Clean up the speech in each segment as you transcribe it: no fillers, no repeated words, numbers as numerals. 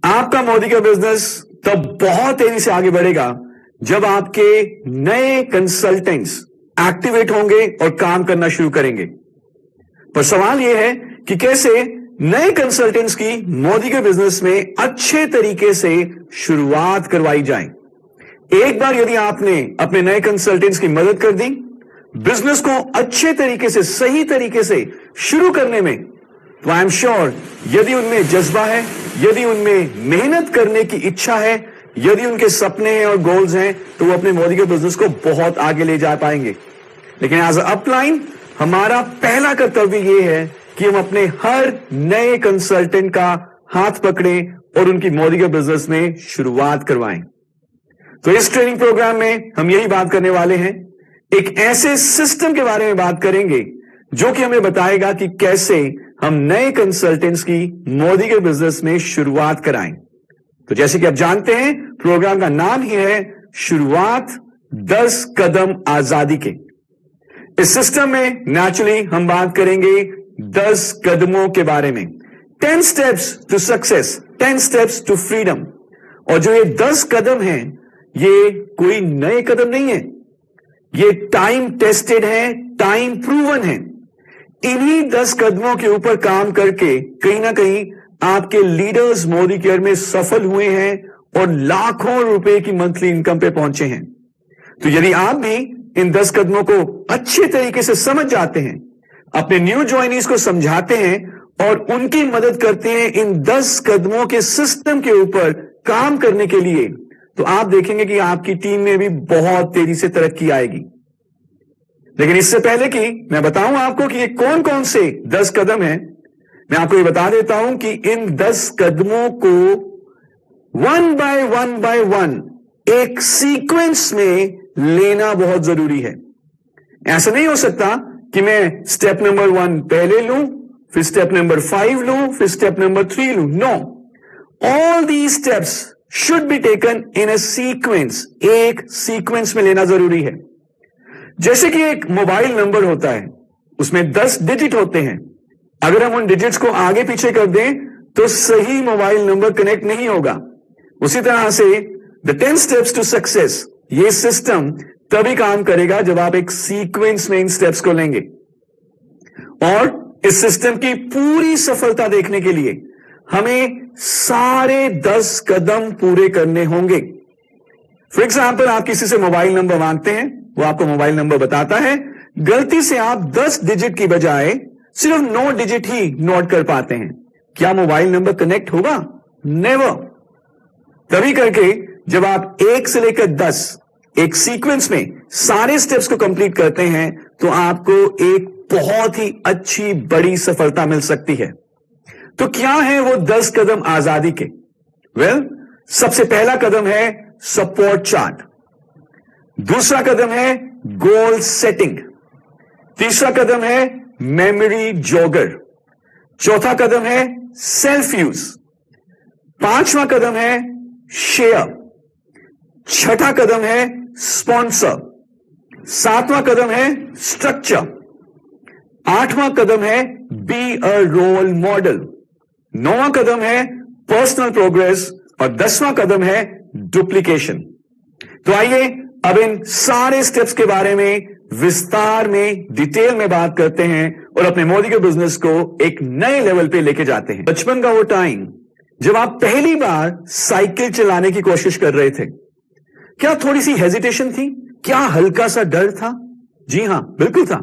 आपका मोदी का बिजनेस तब बहुत तेजी से आगे बढ़ेगा जब आपके नए कंसल्टेंट्स एक्टिवेट होंगे और काम करना शुरू करेंगे। पर सवाल यह है कि कैसे नए कंसल्टेंट्स की मोदी के बिजनेस में अच्छे तरीके से शुरुआत करवाई जाए। एक बार यदि आपने अपने नए कंसल्टेंट्स की मदद कर दी बिजनेस को अच्छे तरीके से, सही तरीके से शुरू करने में, तो आई एम श्योर यदि उनमें जज्बा है, यदि उनमें मेहनत करने की इच्छा है, यदि उनके सपने हैं और गोल्स हैं, तो वो अपने मोदी के बिजनेस को बहुत आगे ले जा पाएंगे। लेकिन एज अ अपलाइन हमारा पहला कर्तव्य यह है कि हम अपने हर नए कंसल्टेंट का हाथ पकड़ें और उनकी मोदी के बिजनेस में शुरुआत करवाएं। तो इस ट्रेनिंग प्रोग्राम में हम यही बात करने वाले हैं। एक ऐसे सिस्टम के बारे में बात करेंगे जो कि हमें बताएगा कि कैसे हम नए कंसल्टेंट्स की मोदी के बिजनेस में शुरुआत कराएं। तो जैसे कि आप जानते हैं प्रोग्राम का नाम ही है शुरुआत 10 कदम आजादी के। इस सिस्टम में नेचुरली हम बात करेंगे 10 कदमों के बारे में, 10 steps to success, 10 steps to freedom. और जो ये 10 कदम हैं ये कोई नए कदम नहीं है, ये टाइम टेस्टेड है, टाइम प्रूवन है। इन्हीं 10 कदमों के ऊपर काम करके कहीं ना कहीं आपके लीडर्स मोदी केयर में सफल हुए हैं और लाखों रुपए की मंथली इनकम पे पहुंचे हैं। तो यदि आप भी इन 10 कदमों को अच्छे तरीके से समझ जाते हैं, अपने न्यू ज्वाइनीज को समझाते हैं और उनकी मदद करते हैं इन 10 कदमों के सिस्टम के ऊपर काम करने के लिए, तो आप देखेंगे कि आपकी टीम में भी बहुत तेजी से तरक्की आएगी। लेकिन इससे पहले कि मैं बताऊं आपको कि ये कौन कौन से 10 कदम हैं, मैं आपको ये बता देता हूं कि इन 10 कदमों को वन बाय वन एक सीक्वेंस में लेना बहुत जरूरी है। ऐसा नहीं हो सकता कि मैं स्टेप नंबर 1 पहले लूं, फिर स्टेप नंबर 5 लूं, फिर स्टेप नंबर 3 लूं। No, all these steps should be taken in a sequence, एक सीक्वेंस में लेना जरूरी है। जैसे कि एक मोबाइल नंबर होता है, उसमें 10 डिजिट होते हैं। अगर हम उन डिजिट्स को आगे पीछे कर दें तो सही मोबाइल नंबर कनेक्ट नहीं होगा। उसी तरह से द 10 स्टेप्स टू सक्सेस, ये सिस्टम तभी काम करेगा जब आप एक सीक्वेंस में इन स्टेप्स को लेंगे। और इस सिस्टम की पूरी सफलता देखने के लिए हमें सारे 10 कदम पूरे करने होंगे। फॉर एग्जाम्पल, आप किसी से मोबाइल नंबर मांगते हैं, वो आपको मोबाइल नंबर बताता है, गलती से आप 10 डिजिट की बजाय सिर्फ 9 डिजिट ही नोट कर पाते हैं। क्या मोबाइल नंबर कनेक्ट होगा? नेवर। तभी करके जब आप 1 से लेकर 10 एक सीक्वेंस में सारे स्टेप्स को कंप्लीट करते हैं तो आपको एक बहुत ही अच्छी बड़ी सफलता मिल सकती है। तो क्या है वो 10 कदम आजादी के? सबसे पहला कदम है सपोर्ट चार्ट, दूसरा कदम है गोल सेटिंग, तीसरा कदम है मेमोरी जॉगर, चौथा कदम है सेल्फ यूज, पांचवा कदम है शेयर, छठा कदम है स्पॉन्सर, सातवां कदम है स्ट्रक्चर, आठवां कदम है बी अ रोल मॉडल, नौवां कदम है पर्सनल प्रोग्रेस और 10वां कदम है डुप्लीकेशन। तो आइए अब इन सारे स्टेप्स के बारे में विस्तार में, डिटेल में बात करते हैं और अपने मोदी के बिजनेस को एक नए लेवल पे लेके जाते हैं। बचपन का वो टाइम जब आप पहली बार साइकिल चलाने की कोशिश कर रहे थे, क्या थोड़ी सी हेजिटेशन थी? क्या हल्का सा डर था? जी हां, बिल्कुल था।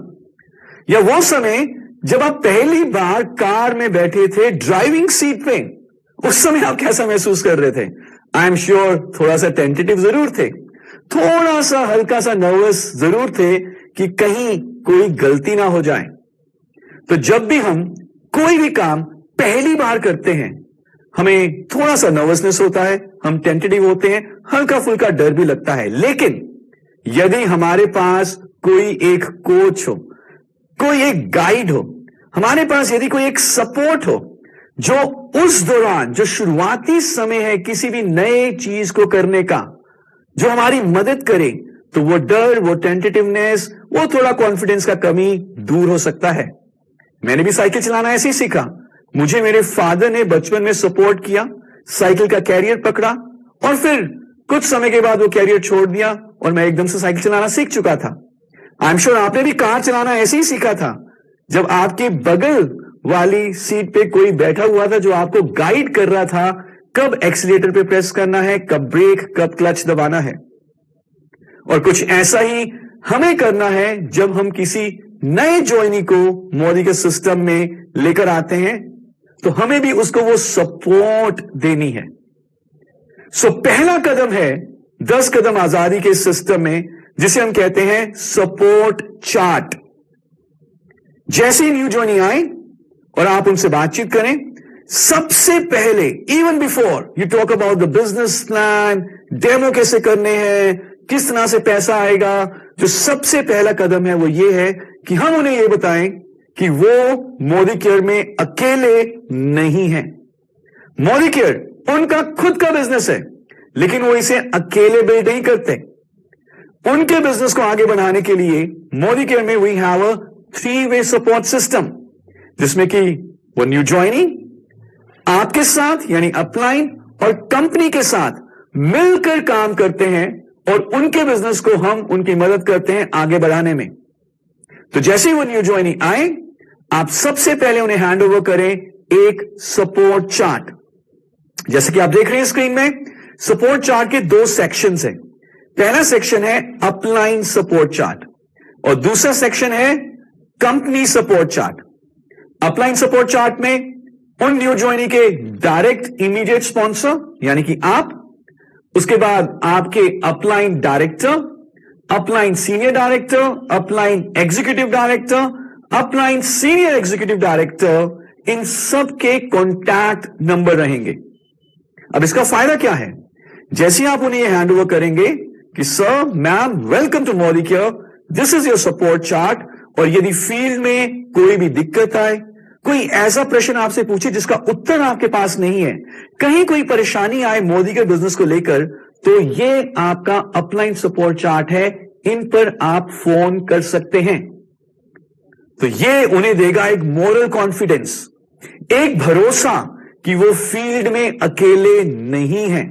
या वो समय जब आप पहली बार कार में बैठे थे ड्राइविंग सीट पे, उस समय आप कैसा महसूस कर रहे थे? आई एम श्योर थोड़ा सा टेंटेटिव जरूर थे, थोड़ा सा हल्का सा नर्वस जरूर थे कि कहीं कोई गलती ना हो जाए। तो जब भी हम कोई भी काम पहली बार करते हैं हमें थोड़ा सा नर्वसनेस होता है, हम टेंटेटिव होते हैं, हल्का फुल्का डर भी लगता है। लेकिन यदि हमारे पास कोई एक कोच हो, कोई एक गाइड हो, हमारे पास यदि कोई एक सपोर्ट हो जो उस दौरान, जो शुरुआती समय है किसी भी नए चीज को करने का, जो हमारी मदद करे, तो वो डर, वो टेंटेटिवनेस, वो थोड़ा कॉन्फिडेंस का कमी दूर हो सकता है। मैंने भी साइकिल चलाना ऐसे ही सीखा। मुझे मेरे फादर ने बचपन में सपोर्ट किया, साइकिल का कैरियर पकड़ा और फिर कुछ समय के बाद वो कैरियर छोड़ दिया और मैं एकदम से साइकिल चलाना सीख चुका था। आई एम श्योर आपने भी कार चलाना ऐसे ही सीखा था, जब आपके बगल वाली सीट पे कोई बैठा हुआ था जो आपको गाइड कर रहा था कब एक्सीलेटर पे प्रेस करना है, कब ब्रेक, कब क्लच दबाना है। और कुछ ऐसा ही हमें करना है जब हम किसी नए ज्वाइनी को मोदी के सिस्टम में लेकर आते हैं, तो हमें भी उसको वो सपोर्ट देनी है। सो पहला कदम है 10 कदम आजादी के सिस्टम में, जिसे हम कहते हैं सपोर्ट चार्ट। जैसे ही न्यू ज्वाइनी आए और आप उनसे बातचीत करें, सबसे पहले even before you talk about the business plan, demo कैसे करने हैं, किस तरह से पैसा आएगा, जो सबसे पहला कदम है वो ये है कि हम उन्हें ये बताएं कि वो मोदी केयर में अकेले नहीं है। मोदी केयर उनका खुद का बिजनेस है, लेकिन वो इसे अकेले बिल्ड नहीं करते। उनके बिजनेस को आगे बढ़ाने के लिए मोदी केयर में वी हैव अ 3-वे सपोर्ट सिस्टम, जिसमें कि वो न्यू ज्वाइनी आपके साथ यानी अपलाइन और कंपनी के साथ मिलकर काम करते हैं और उनके बिजनेस को हम उनकी मदद करते हैं आगे बढ़ाने में। तो जैसे ही वो न्यू ज्वाइनी आए, आप सबसे पहले उन्हें हैंड ओवर करें एक सपोर्ट चार्ट। जैसे कि आप देख रहे हैं स्क्रीन में, सपोर्ट चार्ट के 2 सेक्शंस हैं। पहला सेक्शन है अपलाइन सपोर्ट चार्ट और दूसरा सेक्शन है company support chart. Upline support chart में उन न्यू ज्वाइनी के डायरेक्ट इमीडिएट स्पॉन्सर यानी कि आप, उसके बाद आपके upline director, upline senior director, upline executive director, upline senior executive director, इन सब के कॉन्टैक्ट नंबर रहेंगे। अब इसका फायदा क्या है? जैसे ही आप उन्हें यह हैंड ओवर करेंगे कि sir, ma'am, welcome to Modicare, this is your support chart, और यदि फील्ड में कोई भी दिक्कत आए, कोई ऐसा प्रश्न आपसे पूछे जिसका उत्तर आपके पास नहीं है, कहीं कोई परेशानी आए मोदी के बिजनेस को लेकर, तो ये आपका अपलाइन सपोर्ट चार्ट है, इन पर आप फोन कर सकते हैं। तो ये उन्हें देगा एक मोरल कॉन्फिडेंस, एक भरोसा कि वो फील्ड में अकेले नहीं है।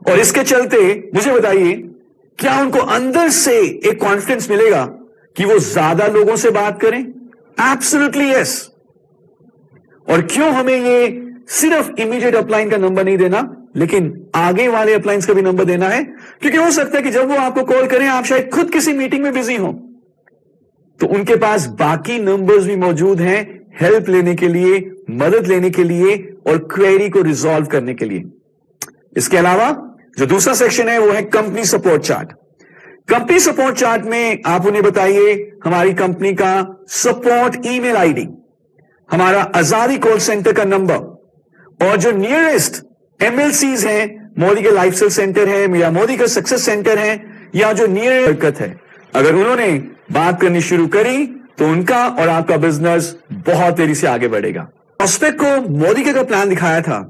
और इसके चलते मुझे बताइए, क्या उनको अंदर से एक कॉन्फिडेंस मिलेगा कि वो ज्यादा लोगों से बात करें? Absolutely yes. और क्यों हमें ये सिर्फ इमीडिएट अपलाइन का नंबर नहीं देना, लेकिन आगे वाले अपलाइंस का भी नंबर देना है? क्योंकि हो सकता है कि जब वो आपको कॉल करें, आप शायद खुद किसी मीटिंग में बिजी हो, तो उनके पास बाकी नंबर्स भी मौजूद हैं हेल्प लेने के लिए, मदद लेने के लिए और क्वेरी को रिजॉल्व करने के लिए। इसके अलावा जो दूसरा सेक्शन है वो है company support chart. Company support chart में आप उन्हें बताइए हमारी कंपनी का सपोर्ट ईमेल आईडी, हमारा आजादी कॉल सेंटर का नंबर, और जो नियरेस्ट एमएलसीज हैं, मोदी के लाइफस्टाइल सेंटर है या मोदी का सक्सेस सेंटर है या जो नियर हरकत है, अगर उन्होंने बात करनी शुरू करी तो उनका और आपका बिजनेस बहुत तेजी से आगे बढ़ेगा। प्रोस्पेक्ट को मोदी का प्लान दिखाया था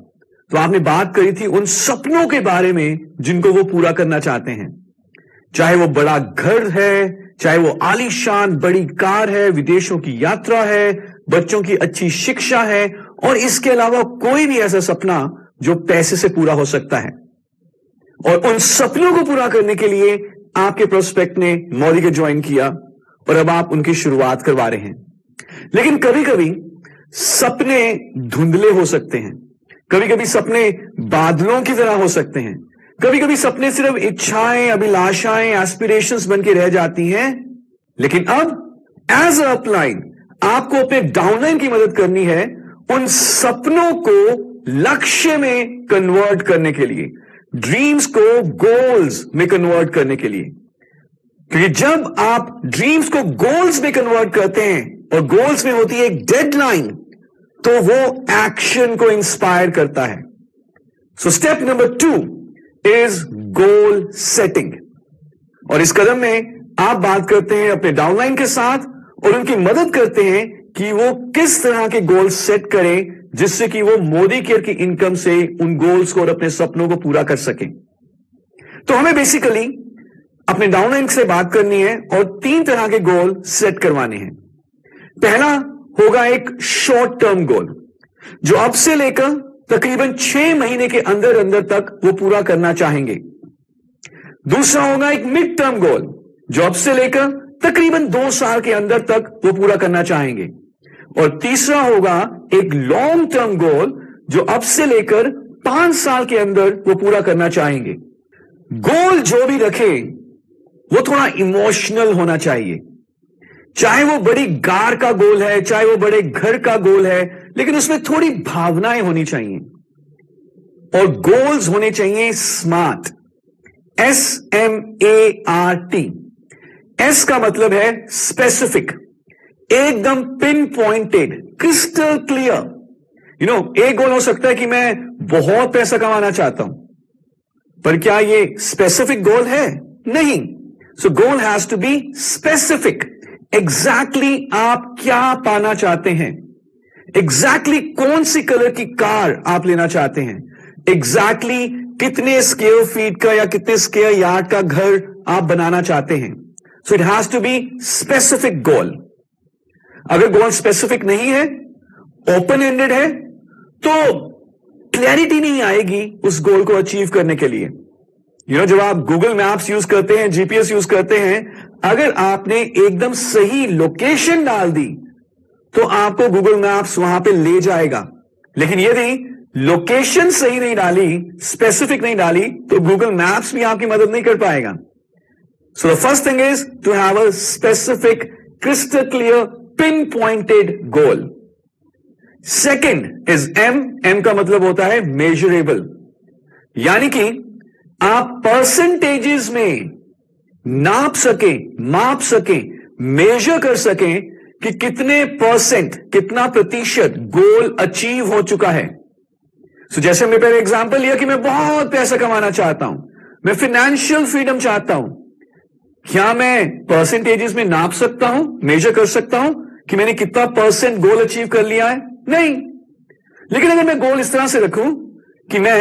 तो आपने बात करी थी उन सपनों के बारे में जिनको वो पूरा करना चाहते हैं, चाहे वो बड़ा घर है, चाहे वो आलीशान बड़ी कार है, विदेशों की यात्रा है, बच्चों की अच्छी शिक्षा है, और इसके अलावा कोई भी ऐसा सपना जो पैसे से पूरा हो सकता है। और उन सपनों को पूरा करने के लिए आपके प्रोस्पेक्ट ने मोदी को ज्वाइन किया और अब आप उनकी शुरुआत करवा रहे हैं। लेकिन कभी कभी सपने धुंधले हो सकते हैं, कभी कभी सपने बादलों की तरह हो सकते हैं, कभी कभी सपने सिर्फ इच्छाएं, अभिलाषाएं, एस्पिरेशंस बन के रह जाती हैं। लेकिन अब एज अ अपलाइन आपको अपने डाउनलाइन की मदद करनी है उन सपनों को लक्ष्य में कन्वर्ट करने के लिए, ड्रीम्स को गोल्स में कन्वर्ट करने के लिए। क्योंकि जब आप ड्रीम्स को गोल्स में कन्वर्ट करते हैं और गोल्स में होती है एक डेडलाइन, तो वो एक्शन को इंस्पायर करता है। So step number 2 is goal setting. और इस कदम में आप बात करते हैं अपने डाउनलाइन के साथ और उनकी मदद करते हैं कि वो किस तरह के गोल सेट करें जिससे कि वो मोदी केयर की इनकम से उन गोल्स को और अपने सपनों को पूरा कर सकें। तो हमें बेसिकली अपने डाउनलाइन से बात करनी है और 3 तरह के गोल सेट करवाने हैं। पहला होगा एक शॉर्ट टर्म गोल जो अब से लेकर तकरीबन 6 महीने के अंदर अंदर तक वो पूरा करना चाहेंगे। दूसरा होगा एक मिड टर्म गोल, जो अब से लेकर तकरीबन 2 साल के अंदर तक वो पूरा करना चाहेंगे। और तीसरा होगा एक लॉन्ग टर्म गोल, जो अब से लेकर 5 साल के अंदर वो पूरा करना चाहेंगे। गोल जो भी रखे वो थोड़ा इमोशनल होना चाहिए, चाहे वो बड़ी कार का गोल है, चाहे वो बड़े घर का गोल है, लेकिन उसमें थोड़ी भावनाएं होनी चाहिए। और गोल्स होने चाहिए स्मार्ट, SMART। एस का मतलब है स्पेसिफिक, एकदम पिन पॉइंटेड, क्रिस्टल क्लियर। एक गोल हो सकता है कि मैं बहुत पैसा कमाना चाहता हूं, पर क्या ये स्पेसिफिक गोल है? नहीं। So goal has to be specific. Exactly आप क्या पाना चाहते हैं, एग्जैक्टली कौन सी कलर की कार आप लेना चाहते हैं, एग्जैक्टली कितने स्क्वायर फीट का या कितने स्क्वायर यार्ड का घर आप बनाना चाहते हैं। So it has to be specific goal. अगर गोल स्पेसिफिक नहीं है, ओपन एंडेड है, तो क्लैरिटी नहीं आएगी उस गोल को अचीव करने के लिए। जब आप गूगल मैप्स यूज करते हैं, जीपीएस यूज करते हैं, अगर आपने एकदम सही लोकेशन डाल दी तो आपको गूगल मैप्स वहां पे ले जाएगा। लेकिन यदि लोकेशन सही नहीं डाली, स्पेसिफिक नहीं डाली, तो गूगल मैप्स भी आपकी मदद नहीं कर पाएगा। So the first thing is to have a specific, crystal clear, pinpointed goal. Second is M का मतलब होता है मेजरेबल, यानी कि आप परसेंटेजेस में नाप सके, माप सके, मेजर कर सकें कि कितने परसेंट, कितना प्रतिशत गोल अचीव हो चुका है। जैसे हमने पहले एग्जांपल लिया कि मैं बहुत पैसा कमाना चाहता हूं, मैं फाइनेंशियल फ्रीडम चाहता हूं। क्या मैं परसेंटेजेस में नाप सकता हूं, मेजर कर सकता हूं कि मैंने कितना परसेंट गोल अचीव कर लिया है? नहीं। लेकिन अगर मैं गोल इस तरह से रखूं कि मैं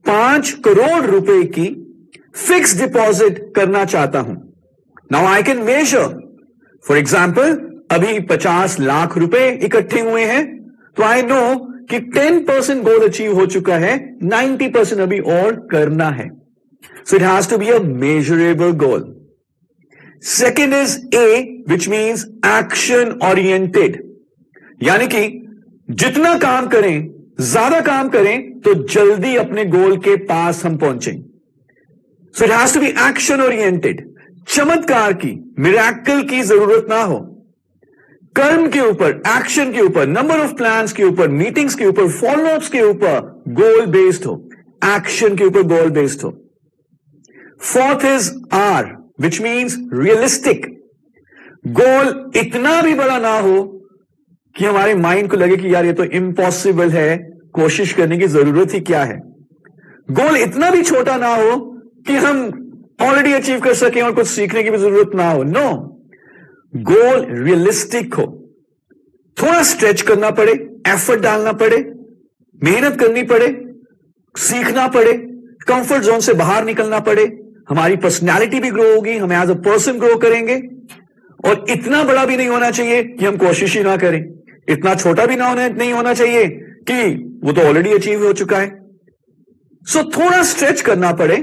5 करोड़ रुपए की फिक्स डिपॉजिट करना चाहता हूं, now I can measure. For example, अभी 50 लाख रुपए इकट्ठे हुए हैं, तो आई नो कि 10% गोल अचीव हो चुका है, 90% अभी और करना है। So it has to be a measurable goal. Second is A, which means action oriented, यानी कि जितना काम करें, ज्यादा काम करें, तो जल्दी अपने गोल के पास हम पहुंचें। So it has to be action oriented. चमत्कार की, मिरेकल की जरूरत ना हो, कर्म के ऊपर, एक्शन के ऊपर, नंबर ऑफ प्लान्स के ऊपर, मीटिंग्स के ऊपर, फॉलोअप्स के ऊपर गोल बेस्ड हो, एक्शन के ऊपर गोल बेस्ड हो। Fourth is R, which means realistic. Goal इतना भी बड़ा ना हो कि हमारे माइंड को लगे कि यार ये तो इम्पॉसिबल है, कोशिश करने की जरूरत ही क्या है। गोल इतना भी छोटा ना हो कि हम ऑलरेडी अचीव कर सकें और कुछ सीखने की भी जरूरत ना हो। नो, गोल रियलिस्टिक हो, थोड़ा स्ट्रेच करना पड़े, एफर्ट डालना पड़े, मेहनत करनी पड़े, सीखना पड़े, कंफर्ट जोन से बाहर निकलना पड़े, हमारी पर्सनैलिटी भी ग्रो होगी, हम एज अ पर्सन ग्रो करेंगे। और इतना बड़ा भी नहीं होना चाहिए कि हम कोशिश ही ना करें, इतना छोटा भी नहीं होना चाहिए कि वो तो ऑलरेडी अचीव हो चुका है। सो थोड़ा स्ट्रेच करना पड़े,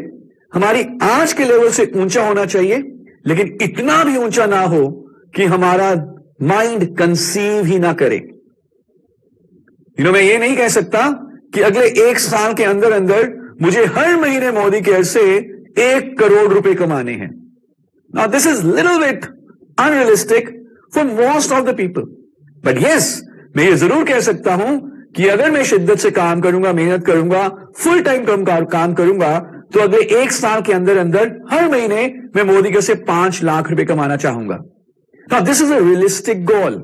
हमारी आज के लेवल से ऊंचा होना चाहिए, लेकिन इतना भी ऊंचा ना हो कि हमारा माइंड कंसीव ही ना करे। मैं ये नहीं कह सकता कि अगले 1 साल के अंदर अंदर मुझे हर महीने मोदी केयर से 1 करोड़ रुपए कमाने हैं। Now this is little bit unrealistic for most of the people, but yes, मैं ये जरूर कह सकता हूं कि अगर मैं शिद्दत से काम करूंगा, मेहनत करूंगा, फुल टाइम काम करूंगा, तो अगले 1 साल के अंदर अंदर हर महीने मैं मोदी के से 5 लाख रुपए कमाना चाहूंगा। Now this is a realistic goal.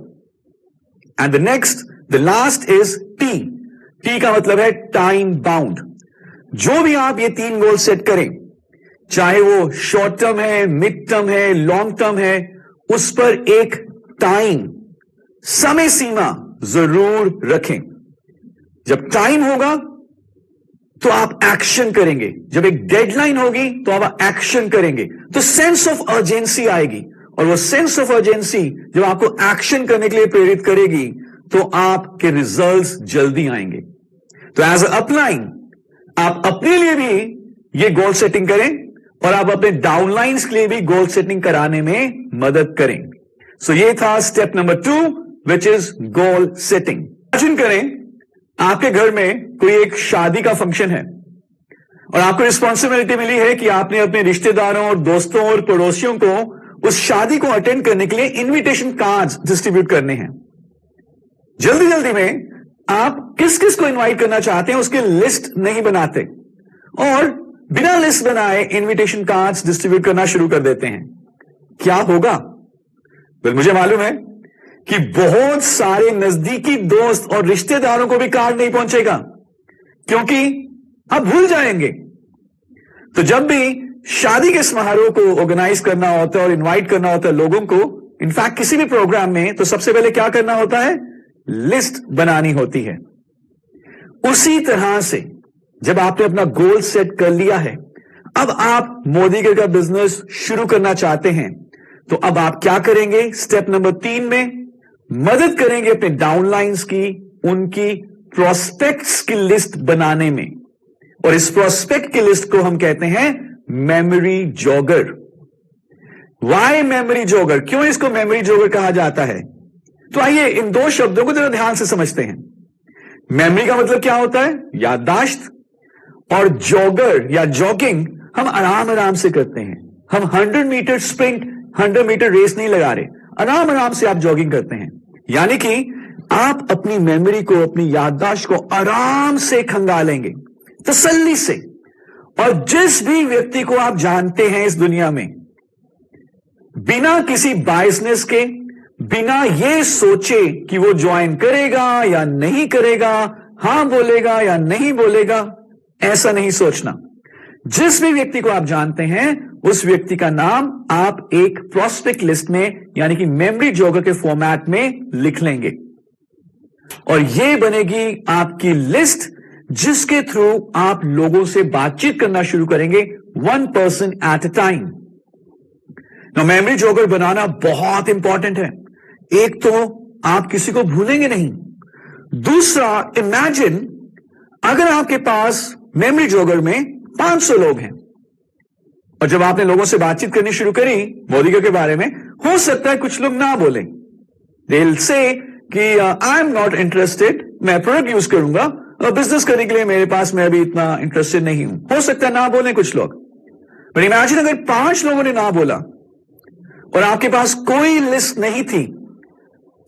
And the next, the last is T. T का मतलब है टाइम बाउंड। जो भी आप ये 3 गोल सेट करें, चाहे वो शॉर्ट टर्म है, मिड टर्म है, लॉन्ग टर्म है, उस पर एक टाइम, समय सीमा जरूर रखें। जब टाइम होगा तो आप एक्शन करेंगे, जब एक डेडलाइन होगी तो आप एक्शन करेंगे, तो सेंस ऑफ अर्जेंसी आएगी। और वो सेंस ऑफ अर्जेंसी जब आपको एक्शन करने के लिए प्रेरित करेगी, तो आपके रिजल्ट्स जल्दी आएंगे। तो एज अ अपलाइन आप अपने लिए भी ये गोल सेटिंग करें और आप अपने डाउनलाइंस के लिए भी गोल सेटिंग कराने में मदद करें। सो ये था step number 2 which is goal setting. Imagine करें आपके घर में कोई एक शादी का फंक्शन है और आपको रिस्पॉन्सिबिलिटी मिली है कि आपने अपने रिश्तेदारों और दोस्तों और पड़ोसियों को उस शादी को अटेंड करने के लिए इनविटेशन कार्ड्स डिस्ट्रीब्यूट करने हैं। जल्दी जल्दी में आप किस किस को इनवाइट करना चाहते हैं उसकी लिस्ट नहीं बनाते और बिना लिस्ट बनाए इनविटेशन कार्ड्स डिस्ट्रीब्यूट करना शुरू कर देते हैं। क्या होगा? मुझे मालूम है कि बहुत सारे नजदीकी दोस्त और रिश्तेदारों को भी कार्ड नहीं पहुंचेगा क्योंकि आप भूल जाएंगे। तो जब भी शादी के समारोह को ऑर्गेनाइज करना होता है और इनवाइट करना होता है लोगों को, इनफैक्ट किसी भी प्रोग्राम में, तो सबसे पहले क्या करना होता है? लिस्ट बनानी होती है। उसी तरह से जब आपने अपना गोल सेट कर लिया है, अब आप मोदीगिर का बिजनेस शुरू करना चाहते हैं, तो अब आप क्या करेंगे? स्टेप नंबर 3 में मदद करेंगे अपने डाउनलाइंस की, उनकी प्रोस्पेक्ट्स की लिस्ट बनाने में। और इस प्रोस्पेक्ट की लिस्ट को हम कहते हैं memory jogger. Why memory jogger? क्यों इसको मेमोरी जॉगर कहा जाता है? तो आइए इन दो शब्दों को जरा ध्यान से समझते हैं। मेमोरी का मतलब क्या होता है? याददाश्त। और जॉगर या जॉगिंग हम आराम आराम से करते हैं। हम 100 मीटर स्प्रिंट, 100 मीटर रेस नहीं लगा रहे, आराम आराम से आप जॉगिंग करते हैं। यानी कि आप अपनी मेमोरी को, अपनी याददाश्त को आराम से खंगालेंगे, तसल्ली से। और जिस भी व्यक्ति को आप जानते हैं इस दुनिया में, बिना किसी बायसनेस के, बिना ये सोचे कि वो ज्वाइन करेगा या नहीं करेगा, हां बोलेगा या नहीं बोलेगा, ऐसा नहीं सोचना। जिस भी व्यक्ति को आप जानते हैं उस व्यक्ति का नाम आप एक प्रोस्पेक्ट लिस्ट में, यानी कि मेमोरी जॉगर के फॉर्मेट में लिख लेंगे। और यह बनेगी आपकी लिस्ट जिसके थ्रू आप लोगों से बातचीत करना शुरू करेंगे, 1 person at a time. Memory jogger बनाना बहुत इंपॉर्टेंट है। एक तो आप किसी को भूलेंगे नहीं, दूसरा इमेजिन अगर आपके पास मेमोरी जॉगर में 500 लोग हैं और जब आपने लोगों से बातचीत करनी शुरू करी मोदीगिर के बारे में, हो सकता है कुछ लोग ना बोलें। दे विल से कि आई एम नॉट इंटरेस्टेड, मैं प्रोडक्ट यूज करूंगा और बिजनेस करने के लिए मेरे पास, मैं अभी इतना इंटरेस्टेड नहीं हूं। हो सकता है ना बोले कुछ लोग, पर इमेजिन अगर 5 लोगों ने ना बोला और आपके पास कोई लिस्ट नहीं थी।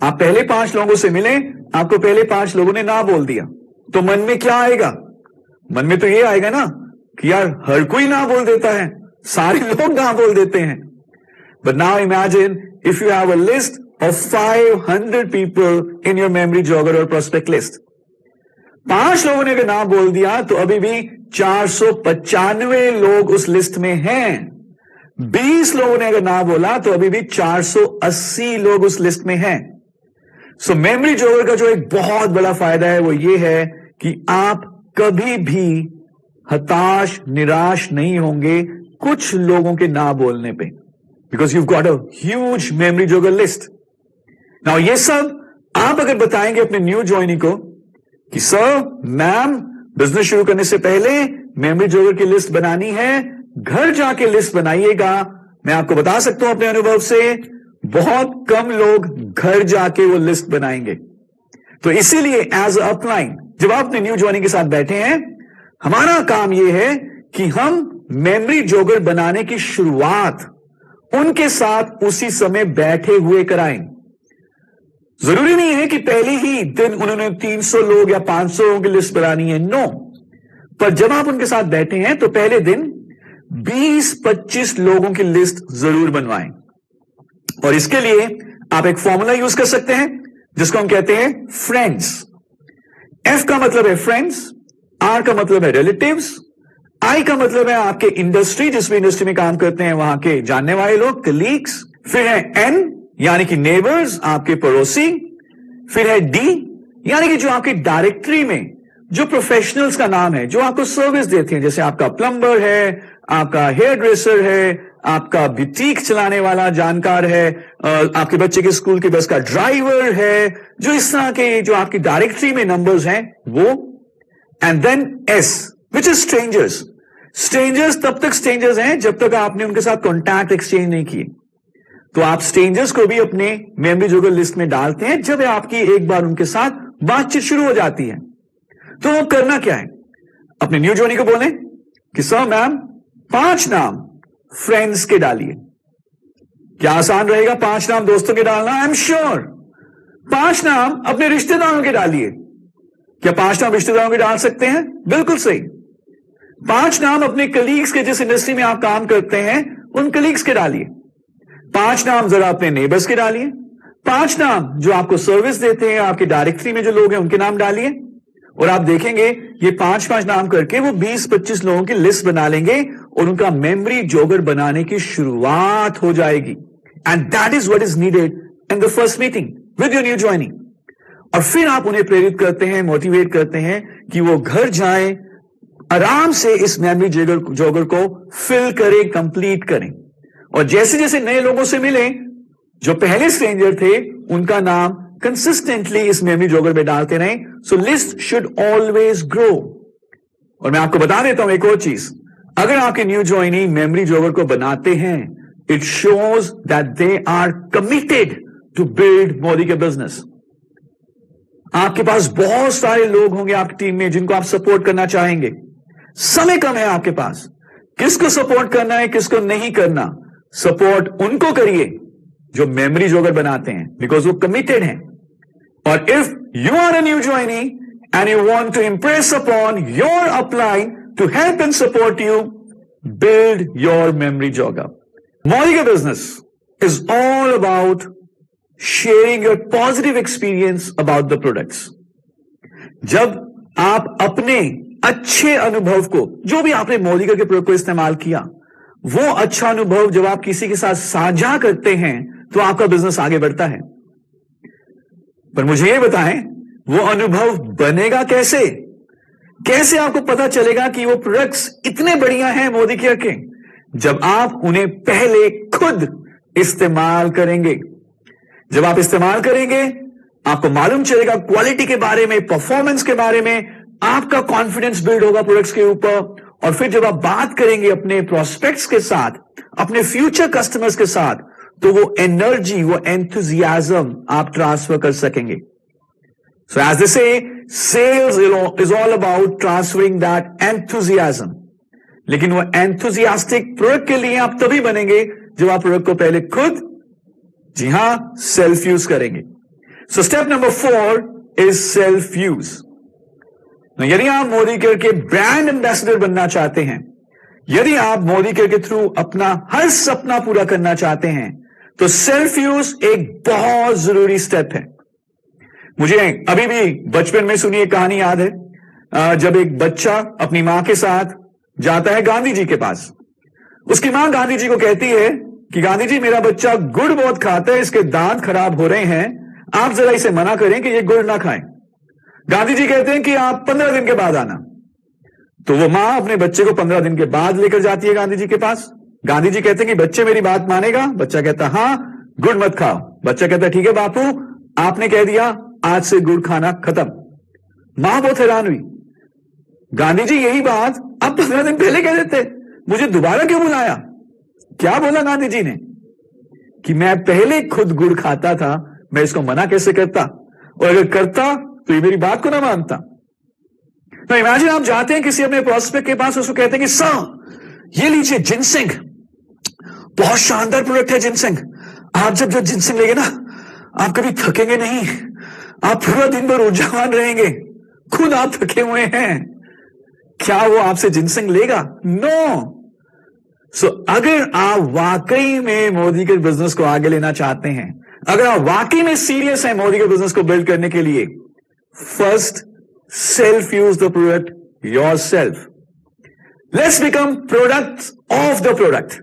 आप पहले 5 लोगों से मिले, आपको पहले 5 लोगों ने ना बोल दिया, तो मन में क्या आएगा? मन में तो ये आएगा ना कि यार हर कोई ना बोल देता है, सारे लोग ना बोल देते हैं। But now imagine if you have a list of 500 people in your memory jogger और प्रोस्पेक्ट लिस्ट। 5 लोगों ने अगर ना बोल दिया तो अभी भी 495 लोग उस लिस्ट में हैं। 20 लोगों ने अगर ना बोला तो अभी भी 480 लोग उस लिस्ट में हैं। सो मेमोरी जॉगर का जो एक बहुत बड़ा फायदा है वो ये है कि आप कभी भी हताश, निराश नहीं होंगे कुछ लोगों के ना बोलने पे, because you got a huge memory jogger list. Now ये सब आप अगर बताएंगे अपने न्यू ज्वाइनी को कि सर, मैम, बिजनेस शुरू करने से पहले मेमोरी जॉगर की लिस्ट बनानी है, घर जाके लिस्ट बनाइएगा। मैं आपको बता सकता हूं अपने अनुभव से, बहुत कम लोग घर जाके वो लिस्ट बनाएंगे। तो इसीलिए एज अ अपलाइन जब आप अपने न्यू ज्वाइनिंग के साथ बैठे हैं, हमारा काम यह है कि हम मेमोरी जॉगर बनाने की शुरुआत उनके साथ उसी समय बैठे हुए कराएं। जरूरी नहीं है कि पहले ही दिन उन्होंने 300 लोग या 500 लोगों की लिस्ट बनानी है, नो। पर जब आप उनके साथ बैठे हैं तो पहले दिन 20-25 लोगों की लिस्ट जरूर बनवाएं। और इसके लिए आप एक फॉर्मूला यूज कर सकते हैं जिसको हम कहते हैं फ्रेंड्स। एफ का मतलब है फ्रेंड्स, आर का मतलब है रिलेटिव्स, आई का मतलब है आपके इंडस्ट्री, जिस भी इंडस्ट्री में काम करते हैं वहां के जानने वाले लोग, कलीग्स। फिर है एन यानी कि नेबर्स, आपके पड़ोसी। फिर है डी यानी कि जो आपकी डायरेक्टरी में जो प्रोफेशनल्स का नाम है, जो आपको सर्विस देते हैं, जैसे आपका प्लम्बर है, आपका हेयर ड्रेसर है, आपका बुटीक चलाने वाला जानकार है, आपके बच्चे के स्कूल की बस का ड्राइवर है, जो इस तरह के जो आपकी डायरेक्टरी में नंबर्स हैं वो। And then S which is strangers. Strangers तब तक स्ट्रेंजर्स हैं जब तक आपने उनके साथ कॉन्टैक्ट एक्सचेंज नहीं किए। तो आप स्ट्रेंजर्स को भी अपने मेमोरी जोगर लिस्ट में डालते हैं जब आपकी एक बार उनके साथ बातचीत शुरू हो जाती है। तो वो करना क्या है, अपने न्यू जॉइनी को बोलें कि सर मैम 5 नाम फ्रेंड्स के डालिए। क्या आसान रहेगा 5 नाम दोस्तों के डालना? I am sure. 5 नाम अपने रिश्तेदारों के डालिए। क्या 5 नाम रिश्तेदारों के डाल सकते हैं? बिल्कुल सही। 5 नाम अपने कलीग्स के, जिस इंडस्ट्री में आप काम करते हैं उन कलीग्स के डालिए। 5 नाम जरा अपने नेबर्स के डालिए। 5 नाम जो आपको सर्विस देते हैं, आपके डायरेक्टरी में जो लोग हैं उनके नाम डालिए। और आप देखेंगे ये 5-5 नाम करके वो 20-25 लोगों की लिस्ट बना लेंगे और उनका मेमोरी जोगर बनाने की शुरुआत हो जाएगी। And that is what is needed in the first meeting with your new joining. और फिर आप उन्हें प्रेरित करते हैं, मोटिवेट करते हैं कि वो घर जाएं, आराम से इस मेमोरी जोगर को फिल करें, कंप्लीट करें। और जैसे जैसे नए लोगों से मिलें, जो पहले स्ट्रेंजर थे उनका नाम कंसिस्टेंटली इस मेमोरी जोगर में डालते रहें। सो लिस्ट शुड ऑलवेज ग्रो। और मैं आपको बता देता हूं एक और चीज, अगर आपके न्यू जॉइनी मेमोरी जोगर को बनाते हैं, it shows that they are committed to build Modi के बिजनेस। आपके पास बहुत सारे लोग होंगे आपकी टीम में जिनको आप सपोर्ट करना चाहेंगे। समय कम है आपके पास, किसको सपोर्ट करना है किसको नहीं करना। सपोर्ट उनको करिए जो मेमोरी जोगर बनाते हैं, बिकॉज वो कमिटेड हैं। और if you are a new joinee and you want to impress upon your upline to help and support you, build your memory jogger. Modi का business is all about sharing your positive experience about the products. जब आप अपने अच्छे अनुभव को, जो भी आपने मोदी के प्रोडक्ट को इस्तेमाल किया, वो अच्छा अनुभव जब आप किसी के साथ साझा करते हैं तो आपका बिजनेस आगे बढ़ता है। पर मुझे ये बताएं, वो अनुभव बनेगा कैसे? कैसे आपको पता चलेगा कि वो प्रोडक्ट्स इतने बढ़िया हैं मोदी केयर के? जब आप उन्हें पहले खुद इस्तेमाल करेंगे। जब आप इस्तेमाल करेंगे, आपको मालूम चलेगा क्वालिटी के बारे में, परफॉर्मेंस के बारे में, आपका कॉन्फिडेंस बिल्ड होगा प्रोडक्ट्स के ऊपर। और फिर जब आप बात करेंगे अपने प्रोस्पेक्ट्स के साथ, अपने फ्यूचर कस्टमर्स के साथ, तो वो एनर्जी, वो एंथुजियाज्म आप ट्रांसफर कर सकेंगे। सो as they say, sales is all about transferring that enthusiasm. लेकिन वो एंथुजियास्टिक प्रोडक्ट के लिए आप तभी बनेंगे जब आप प्रोडक्ट को पहले खुद, जी हां, सेल्फ यूज करेंगे। So step number 4 is self use. यदि आप मोदी केयर के ब्रांड एम्बेसडर बनना चाहते हैं, यदि आप मोदी केयर के थ्रू अपना हर सपना पूरा करना चाहते हैं, तो सेल्फ यूज एक बहुत जरूरी स्टेप है। मुझे अभी भी बचपन में सुनी एक कहानी याद है, जब एक बच्चा अपनी मां के साथ जाता है गांधी जी के पास। उसकी मां गांधी जी को कहती है कि गांधी जी, मेरा बच्चा गुड़ बहुत खाता है, इसके दांत खराब हो रहे हैं, आप जरा इसे मना करें कि ये गुड़ ना खाएं। गांधी जी कहते हैं कि आप 15 दिन के बाद आना। तो वो मां अपने बच्चे को 15 दिन के बाद लेकर जाती है गांधी जी के पास। गांधी जी कहते हैं कि बच्चे मेरी बात मानेगा? बच्चा कहता हां, गुड़ मत खाओ। बच्चा कहता ठीक है बापू, आपने कह दिया, आज से गुड़ खाना खत्म। मां बहुत हैरान हुई, गांधी जी यही बात अब 15 दिन पहले कह देते, मुझे दोबारा क्यों बुलाया? क्या बोला गांधी जी ने कि मैं पहले खुद गुड़ खाता था, मैं इसको मना कैसे करता, और अगर करता तो ये मेरी बात को ना मानता। तो इमेजिन आप जाते हैं किसी अपने प्रोस्पेक्ट के पास, उसको कहते हैं कि सर ये लीजिए जिनसेंग, बहुत शानदार प्रोडक्ट है जिनसेंग, आप जब जिनसेंग लेंगे ना, आप कभी थकेंगे नहीं, आप पूरा दिन भर ऊर्जावान रहेंगे, खुद आप थके हुए हैं। क्या वो आपसे जिनसेंग लेगा? नो। सो अगर आप वाकई में मोदी के बिजनेस को आगे लेना चाहते हैं, अगर आप वाकई में सीरियस हैं मोदी के बिजनेस को बिल्ड करने के लिए, first self use the product yourself. Let's become products of the product.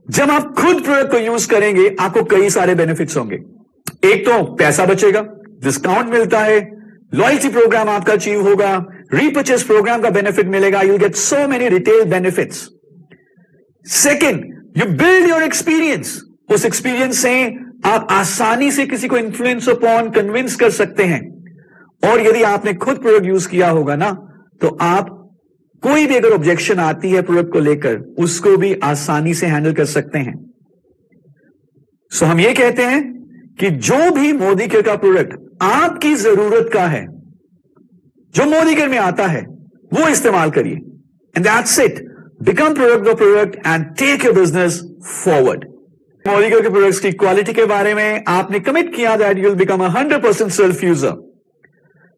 जब आप खुद प्रोडक्ट को यूज करेंगे, आपको कई सारे बेनिफिट्स होंगे। एक तो पैसा बचेगा, डिस्काउंट मिलता है, लॉयल्टी प्रोग्राम आपका अचीव होगा, रीपर्चेस प्रोग्राम का बेनिफिट मिलेगा, you get so many retail benefits. Second, you build your experience. उस एक्सपीरियंस से आप आसानी से किसी को इन्फ्लुएंस अपॉन, कन्विंस कर सकते हैं। और यदि आपने खुद प्रोडक्ट यूज किया होगा ना, तो आप कोई भी अगर ऑब्जेक्शन आती है प्रोडक्ट को लेकर, उसको भी आसानी से हैंडल कर सकते हैं। सो हम ये कहते हैं कि जो भी मोदी केयर का प्रोडक्ट आपकी जरूरत का है, जो मोदी केयर में आता है, वो इस्तेमाल करिए। And that's it. Become product and take your business forward. Modicare के प्रोडक्ट्स की क्वालिटी के बारे में आपने कमिट किया that you will become 100% self user.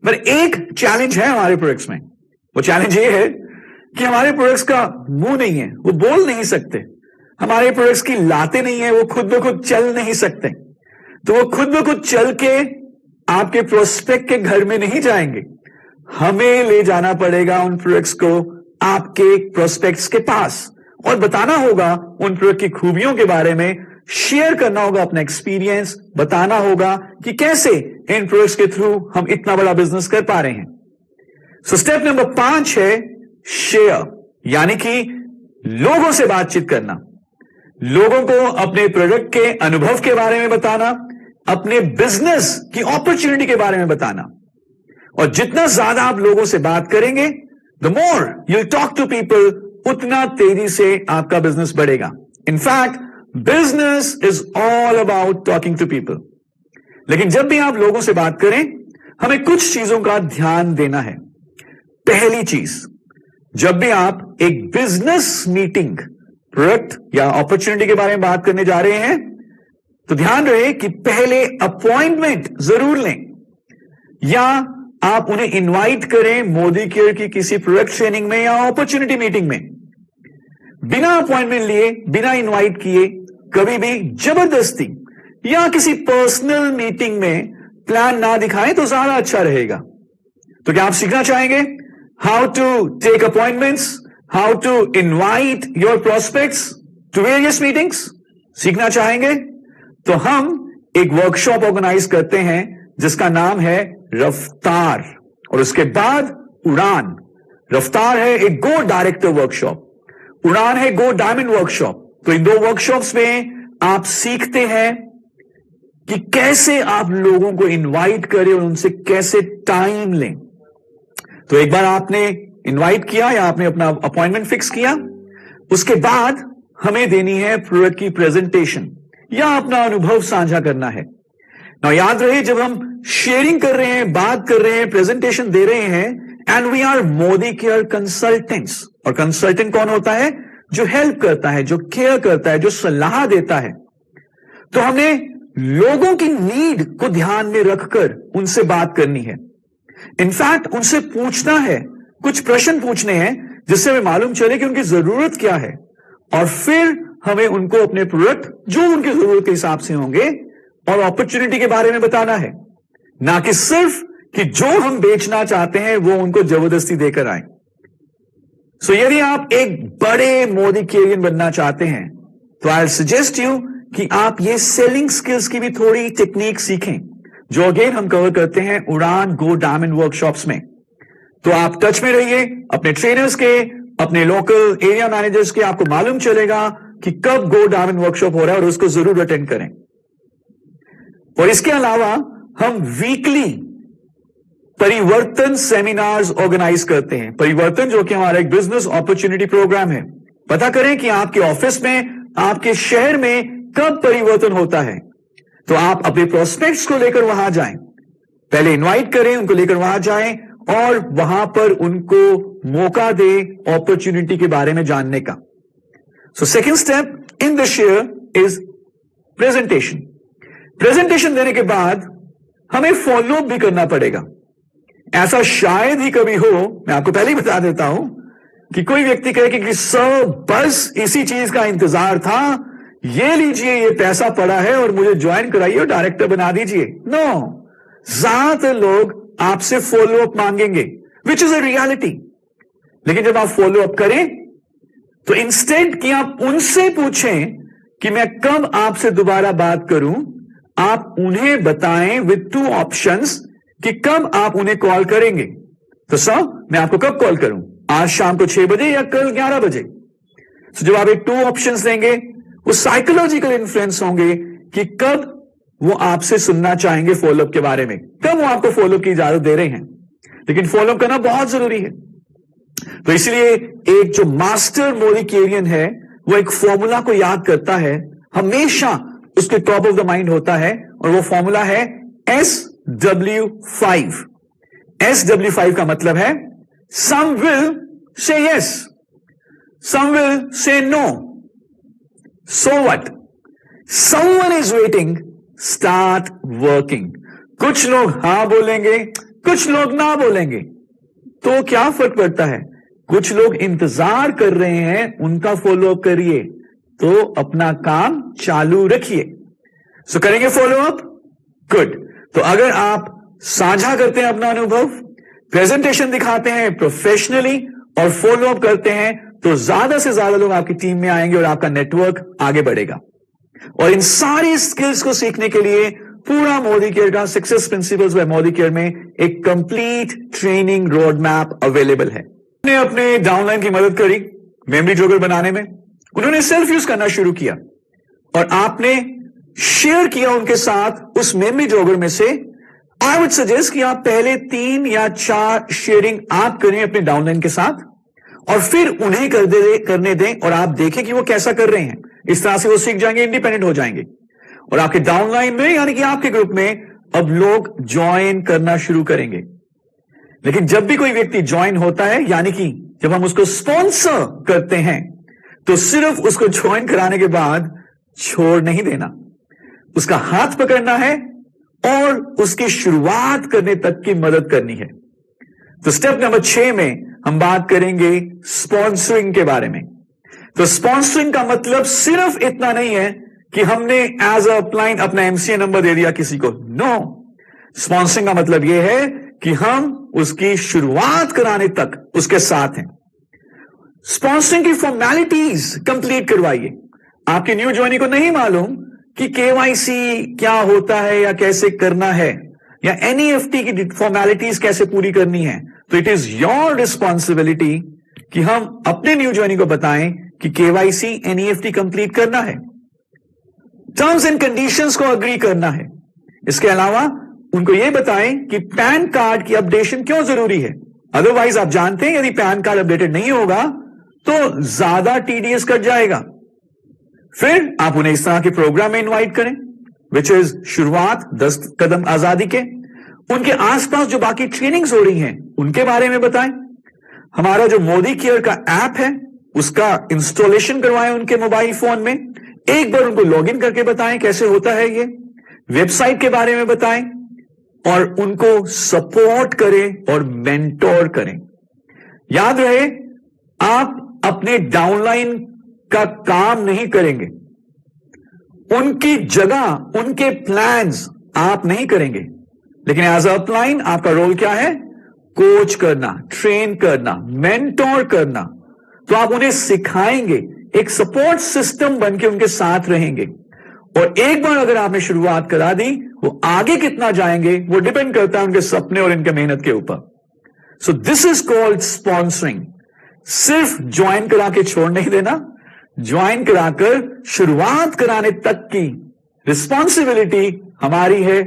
पर एक चैलेंज है हमारे प्रोडक्ट्स में। वो चैलेंज ये है कि हमारे प्रोडक्ट्स का मुंह नहीं है, वो बोल नहीं सकते। हमारे प्रोडक्ट्स की लाते नहीं है, वो खुद ब खुद चल नहीं सकते। तो वो खुद ब खुद चल के आपके प्रोस्पेक्ट के घर में नहीं जाएंगे। हमें ले जाना पड़ेगा उन प्रोडक्ट्स को आपके प्रोस्पेक्ट्स के पास और बताना होगा उन प्रोडक्ट की खूबियों के बारे में, शेयर करना होगा अपना एक्सपीरियंस, बताना होगा कि कैसे इन प्रोडक्ट्स के थ्रू हम इतना बड़ा बिजनेस कर पा रहे हैं। सो स्टेप नंबर 5 है शेयर, यानी कि लोगों से बातचीत करना, लोगों को अपने प्रोडक्ट के अनुभव के बारे में बताना, अपने बिजनेस की अपॉर्चुनिटी के बारे में बताना। और जितना ज्यादा आप लोगों से बात करेंगे, the more you talk to people, उतना तेजी से आपका बिजनेस बढ़ेगा। In fact business is all about talking to people. लेकिन जब भी आप लोगों से बात करें, हमें कुछ चीजों का ध्यान देना है। पहली चीज, जब भी आप एक बिजनेस मीटिंग, प्रोडक्ट या अपॉर्चुनिटी के बारे में बात करने जा रहे हैं, तो ध्यान रहे कि पहले अपॉइंटमेंट जरूर लें, या आप उन्हें इनवाइट करें मोदी केयर की किसी प्रोडक्ट ट्रेनिंग में या अपॉर्चुनिटी मीटिंग में। बिना अपॉइंटमेंट लिए, बिना इनवाइट किए, कभी भी जबरदस्ती या किसी पर्सनल मीटिंग में प्लान ना दिखाएं तो ज्यादा अच्छा रहेगा। तो क्या आप सीखना चाहेंगे how to take appointments, how to invite your prospects to various meetings? सीखना चाहेंगे? तो हम एक वर्कशॉप ऑर्गेनाइज करते हैं जिसका नाम है रफ्तार, और उसके बाद उड़ान। रफ्तार है एक गो डायरेक्टर वर्कशॉप, उड़ान है गो डायमंड वर्कशॉप। तो इन 2 वर्कशॉप्स में आप सीखते हैं कि कैसे आप लोगों को इनवाइट करें और उनसे कैसे टाइम लें। तो एक बार आपने इनवाइट किया या आपने अपना अपॉइंटमेंट फिक्स किया, उसके बाद हमें देनी है प्रोडक्ट की प्रेजेंटेशन या अपना अनुभव साझा करना है। ना याद रहे, जब हम शेयरिंग कर रहे हैं, बात कर रहे हैं, प्रेजेंटेशन दे रहे हैं, and we are Modicare consultants. और कंसल्टेंट कौन होता है? जो हेल्प करता है, जो केयर करता है, जो सलाह देता है। तो हमें लोगों की नीड को ध्यान में रखकर उनसे बात करनी है। इनफैक्ट उनसे पूछना है, कुछ प्रश्न पूछने हैं जिससे हमें मालूम चले कि उनकी जरूरत क्या है, और फिर हमें उनको अपने प्रोडक्ट जो उनकी जरूरत के हिसाब से होंगे और अपॉर्चुनिटी के बारे में बताना है, ना कि सिर्फ कि जो हम बेचना चाहते हैं वो उनको जबरदस्ती देकर आए। सो यदि आप एक बड़े मोदी केयरियन बनना चाहते हैं, तो आई सजेस्ट यू कि आप ये सेलिंग स्किल्स की भी थोड़ी टेक्निक सीखें, जो अगेन हम कवर करते हैं उड़ान गो डायमंड वर्कशॉप्स में। तो आप टच में रहिए अपने ट्रेनर्स के, अपने लोकल एरिया मैनेजर्स के। आपको मालूम चलेगा कि कब गो डायमंड वर्कशॉप हो रहा है और उसको जरूर अटेंड करें। और इसके अलावा हम वीकली परिवर्तन सेमिनार्स ऑर्गेनाइज करते हैं। परिवर्तन जो कि हमारा एक बिजनेस अपॉर्चुनिटी प्रोग्राम है। पता करें कि आपके ऑफिस में, आपके शहर में कब परिवर्तन होता है, तो आप अपने प्रोस्पेक्ट्स को लेकर वहां जाएं, पहले इनवाइट करें, उनको लेकर वहां जाएं और वहां पर उनको मौका दें अपॉर्चुनिटी के बारे में जानने का। So second step in the share is presentation. Presentation देने के बाद हमें फॉलो अप भी करना पड़ेगा। ऐसा शायद ही कभी हो, मैं आपको पहले ही बता देता हूं, कि कोई व्यक्ति कहे कि सर बस इसी चीज का इंतजार था, ये लीजिए ये पैसा पड़ा है और मुझे ज्वाइन कराइए और डायरेक्टर बना दीजिए। नो, ज्यादातर लोग आपसे फॉलो अप मांगेंगे, विच इज अ रियलिटी। लेकिन जब आप फॉलो अप करें तो इंस्टेंट कि आप उनसे पूछें कि मैं कब आपसे दोबारा बात करूं, आप उन्हें बताएं विद 2 ऑप्शंस कि कब आप उन्हें कॉल करेंगे। तो सर मैं आपको कब कॉल करूं, आज शाम को 6 बजे या कल 11 बजे। तो जब आप एक 2 ऑप्शंस देंगे, वो साइकोलॉजिकल इन्फ्लुएंस होंगे कि कब वो आपसे सुनना चाहेंगे फॉलोअप के बारे में, तब वो आपको फॉलोअप की इजाजत दे रहे हैं, लेकिन फॉलोअप करना बहुत जरूरी है। तो इसलिए एक जो मास्टर मोडिकेरियन है वो एक फॉर्मूला को याद करता है, हमेशा उसके टॉप ऑफ द माइंड होता है, और वो फॉर्मूला है SW5। SW5 का मतलब है some will say yes, some will say no, so what, someone is waiting, start working। कुछ लोग हां बोलेंगे, कुछ लोग ना बोलेंगे, तो क्या फर्क पड़ता है? कुछ लोग इंतजार कर रहे हैं, उनका फॉलोअप करिए, तो अपना काम चालू रखिए। सो करेंगे फॉलोअप, गुड। तो अगर आप साझा करते हैं अपना अनुभव, प्रेजेंटेशन दिखाते हैं प्रोफेशनली और फॉलोअप करते हैं, तो ज्यादा से ज्यादा लोग आपकी टीम में आएंगे और आपका नेटवर्क आगे बढ़ेगा। और इन सारी स्किल्स को सीखने के लिए पूरा मोदीकेयर का सक्सेस प्रिंसिपल्स बाय मोदीकेयर में एक complete training road map available है। उन्होंने अपने डाउनलाइन की मदद करी मेमोरी जोगर बनाने में, उन्होंने सेल्फ यूज करना शुरू किया और आपने शेयर किया उनके साथ उस मेमोरी जोगर में से। आई वुड सजेस्ट कि आप पहले 3 या 4 शेयरिंग आप करें अपने डाउनलाइन के साथ और फिर उन्हें करने दें और आप देखें कि वो कैसा कर रहे हैं। इस तरह से वो सीख जाएंगे, इंडिपेंडेंट हो जाएंगे और आपके डाउनलाइन में यानी कि आपके ग्रुप में अब लोग ज्वाइन करना शुरू करेंगे। लेकिन जब भी कोई व्यक्ति ज्वाइन होता है, यानी कि जब हम उसको स्पॉन्सर करते हैं, तो सिर्फ उसको ज्वाइन कराने के बाद छोड़ नहीं देना, उसका हाथ पकड़ना है और उसकी शुरुआत करने तक की मदद करनी है। तो स्टेप नंबर 6 में हम बात करेंगे स्पॉन्सरिंग के बारे में। तो स्पॉन्सरिंग का मतलब सिर्फ इतना नहीं है कि हमने एज अ अपलाइन अपना एमसीए नंबर दे दिया किसी को। नो, स्पॉन्सरिंग का मतलब यह है कि हम उसकी शुरुआत कराने तक उसके साथ हैं। स्पॉन्सरिंग की फॉर्मेलिटीज कंप्लीट करवाइए। आपके न्यू ज्वाइनी को नहीं मालूम कि केवाईसी क्या होता है या कैसे करना है या एनईएफटी की फॉर्मेलिटीज कैसे पूरी करनी है, तो इट इज योर रिस्पॉन्सिबिलिटी कि हम अपने न्यू ज्वाइनी को बताएं कि केवाईसी एनईएफटी कंप्लीट करना है, टर्म्स एंड कंडीशंस को अग्री करना है। इसके अलावा उनको यह बताएं कि पैन कार्ड की अपडेशन क्यों जरूरी है। अदरवाइज आप जानते हैं यदि पैन कार्ड अपडेटेड नहीं होगा तो ज्यादा टीडीएस कट जाएगा। फिर आप उन्हें इस तरह के प्रोग्राम में इनवाइट करें, विच इज शुरुआत 10 कदम आजादी के। उनके आसपास जो बाकी ट्रेनिंग्स हो रही हैं उनके बारे में बताएं। हमारा जो मोदीकेयर का ऐप है उसका इंस्टॉलेशन करवाएं उनके मोबाइल फोन में। एक बार उनको लॉगिन करके बताएं कैसे होता है ये, वेबसाइट के बारे में बताएं और उनको सपोर्ट करें और मेंटोर करें। याद रहे, आप अपने डाउनलाइन का काम नहीं करेंगे, उनकी जगह उनके प्लान्स आप नहीं करेंगे, लेकिन एज अ अपलाइन आपका रोल क्या है? कोच करना, ट्रेन करना, मेंटोर करना। तो आप उन्हें सिखाएंगे, एक सपोर्ट सिस्टम बनके उनके साथ रहेंगे। और एक बार अगर आपने शुरुआत करा दी, वो आगे कितना जाएंगे वो डिपेंड करता है उनके सपने और इनके मेहनत के ऊपर। So this is called sponsoring. सिर्फ ज्वाइन करा के छोड़ नहीं देना, ज्वाइन कराकर शुरुआत कराने तक की रिस्पॉन्सिबिलिटी हमारी है,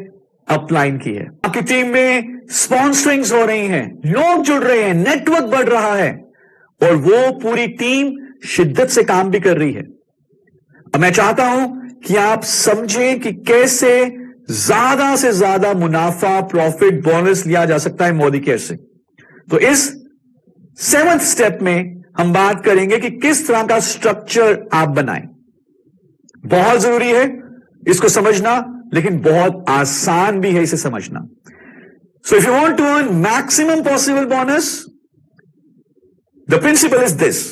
अपलाइन की है। आपकी टीम में स्पॉन्सरिंग्स हो रही हैं, लोग जुड़ रहे हैं, नेटवर्क बढ़ रहा है और वो पूरी टीम शिद्दत से काम भी कर रही है। अब मैं चाहता हूं कि आप समझें कि कैसे ज्यादा से ज्यादा मुनाफा, प्रॉफिट, बोनस लिया जा सकता है मोदीकेयर से। तो इस 7th स्टेप में हम बात करेंगे कि किस तरह का स्ट्रक्चर आप बनाएं। बहुत जरूरी है इसको समझना, लेकिन बहुत आसान भी है इसे समझना। So if you want to earn maximum possible bonus, the principle is this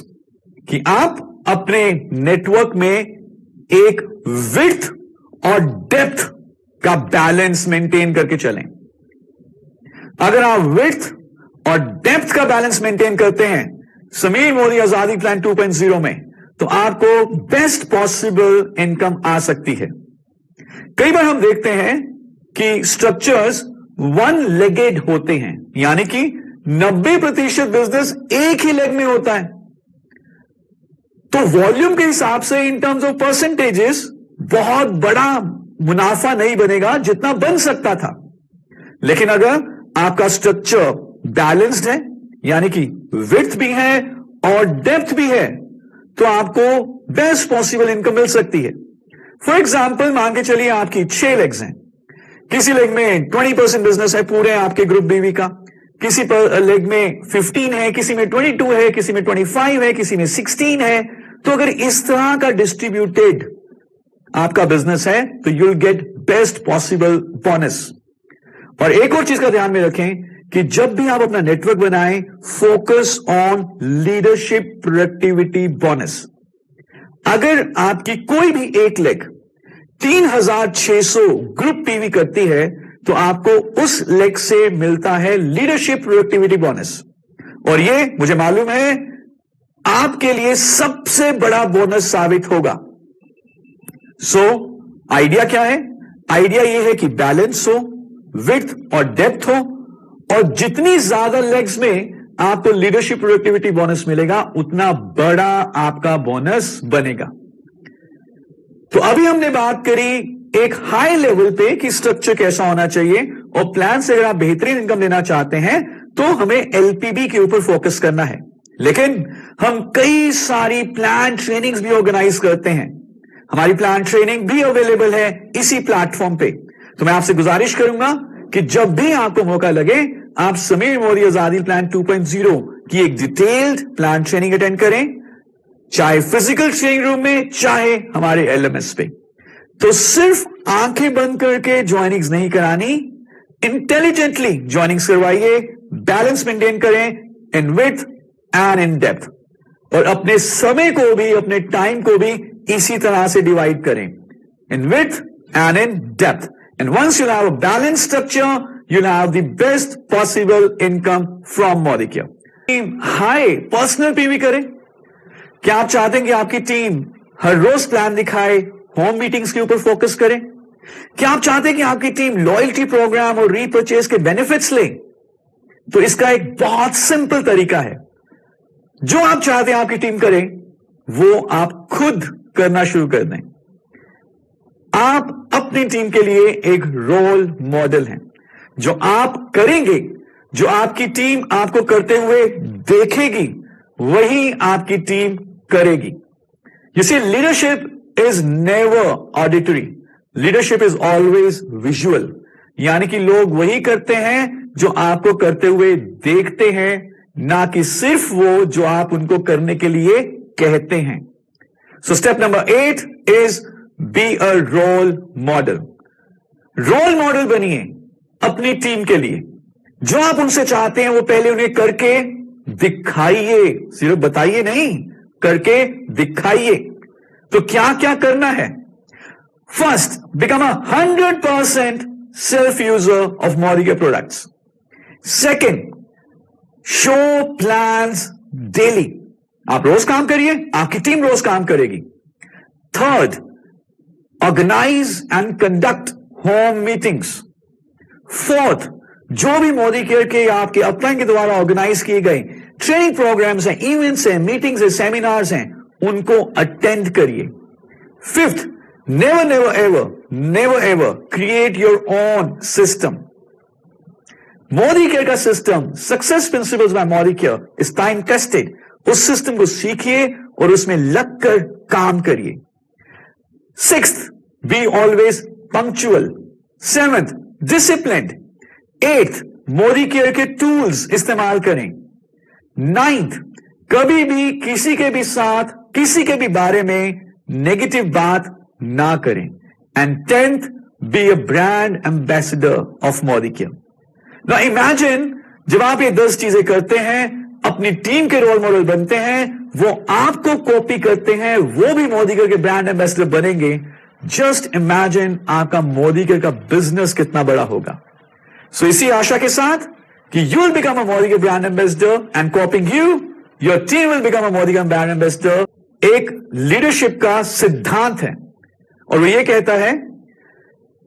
कि आप अपने नेटवर्क में एक विड्थ और डेप्थ का बैलेंस मेंटेन करके चलें। अगर आप विड्थ और डेप्थ का बैलेंस मेंटेन करते हैं समीर मोदी आजादी प्लान 2.0 में, तो आपको बेस्ट पॉसिबल इनकम आ सकती है। कई बार हम देखते हैं कि स्ट्रक्चर्स वन लेगेड होते हैं, यानी कि 90% बिजनेस एक ही लेग में होता है। तो वॉल्यूम के हिसाब से इन टर्म्स ऑफ परसेंटेजेस बहुत बड़ा मुनाफा नहीं बनेगा जितना बन सकता था। लेकिन अगर आपका स्ट्रक्चर बैलेंस्ड है, यानी कि विड्थ भी है और डेप्थ भी है, तो आपको बेस्ट पॉसिबल इनकम मिल सकती है। फॉर एग्जाम्पल, मान के चलिए आपकी 6 लेग्स हैं, किसी लेग में 20% बिजनेस है पूरे आपके ग्रुप बीवी का, किसी पर लेग में 15 है, किसी में 22 है, किसी में 25 है, किसी में 16 है। तो अगर इस तरह का डिस्ट्रीब्यूटेड आपका बिजनेस है तो you will get best possible bonus. और एक और चीज का ध्यान में रखें कि जब भी आप अपना नेटवर्क बनाएं, focus on leadership productivity bonus. अगर आपकी कोई भी एक लेग 3600 ग्रुप पीवी करती है तो आपको उस लेग से मिलता है लीडरशिप प्रोडक्टिविटी बोनस, और ये मुझे मालूम है आपके लिए सबसे बड़ा बोनस साबित होगा। सो आइडिया क्या है? आइडिया ये है कि बैलेंस हो, विड्थ और डेप्थ हो, और जितनी ज्यादा लेग्स में आपको लीडरशिप प्रोडक्टिविटी बोनस मिलेगा उतना बड़ा आपका बोनस बनेगा। तो अभी हमने बात करी एक हाई लेवल पे कि स्ट्रक्चर कैसा होना चाहिए, और प्लान से अगर आप बेहतरीन इनकम लेना चाहते हैं तो हमें एलपीबी के ऊपर फोकस करना है। लेकिन हम कई सारी प्लान ट्रेनिंग्स भी ऑर्गेनाइज करते हैं, हमारी प्लान ट्रेनिंग भी अवेलेबल है इसी प्लेटफॉर्म पे। तो मैं आपसे गुजारिश करूंगा कि जब भी आपको मौका लगे आप समीर मोदी आजादी प्लान 2.0 की एक डिटेल्ड प्लान ट्रेनिंग अटेंड करें, चाहे फिजिकल ट्रेनिंग रूम में, चाहे हमारे एलएमएस पे। तो सिर्फ आंखें बंद करके ज्वाइनिंग्स नहीं करानी, इंटेलिजेंटली ज्वाइनिंग्स करवाइए, बैलेंस मेंटेन करें in width and in depth, और अपने समय को भी, अपने टाइम को भी इसी तरह से डिवाइड करें in width and in depth. And once you have a balance structure, you'll have the best possible income from Modicare। High personal PV करें। क्या आप चाहते हैं कि आपकी टीम हर रोज प्लान दिखाए, होम मीटिंग्स के ऊपर फोकस करें? क्या आप चाहते हैं कि आपकी टीम लॉयल्टी प्रोग्राम और रीपर्चेज के बेनिफिट्स ले? तो इसका एक बहुत सिंपल तरीका है। जो आप चाहते हैं आपकी टीम करे वो आप खुद करना शुरू कर दें। आप अपनी टीम के लिए एक रोल मॉडल हैं। जो आप करेंगे, जो आपकी टीम आपको करते हुए देखेगी, वही आपकी टीम करेगी। You see, leadership is never auditory. Leadership is always visual. यानी कि लोग वही करते हैं जो आपको करते हुए देखते हैं, ना कि सिर्फ वो जो आप उनको करने के लिए कहते हैं। So step number 8 is be a role model. Role model बनिए अपनी टीम के लिए। जो आप उनसे चाहते हैं वो पहले उन्हें करके दिखाइए, सिर्फ बताइए नहीं, करके दिखाइए। तो क्या क्या करना है? First, become 100% self user of Modicare products. Second, show plans daily. आप रोज काम करिए, आपकी टीम रोज काम करेगी। Third, organise and conduct home meetings. Fourth, जो भी Modicare के या आपके अपलाइन के द्वारा ऑर्गेनाइज किए गए ट्रेनिंग प्रोग्राम्स हैं, इवेंट्स हैं, मीटिंग्स हैं, सेमिनार्स हैं, उनको अटेंड करिए। Fifth, never ever create your own system. Modicare का system, success principles by Modicare, is time tested. उस सिस्टम को सीखिए और उसमें लगकर काम करिए। Sixth, be always punctual. Seventh, disciplined. Eighth, Modicare के टूल्स इस्तेमाल करें। नाइन्थ, कभी भी किसी के भी साथ किसी के भी बारे में नेगेटिव बात ना करें। And tenth, be a brand ambassador of Modicare। Now imagine, जब आप ये 10 चीजें करते हैं, अपनी टीम के रोल मॉडल बनते हैं, वो आपको कॉपी करते हैं, वो भी Modicare के ब्रांड एम्बेसडर बनेंगे। जस्ट इमेजिन आपका Modicare का बिजनेस कितना बड़ा होगा। सो इसी आशा के साथ कि you will become a Modicare brand ambassador and कॉपिंग you, your team will become a Modicare brand ambassador, एक लीडरशिप का सिद्धांत है, और वो ये कहता है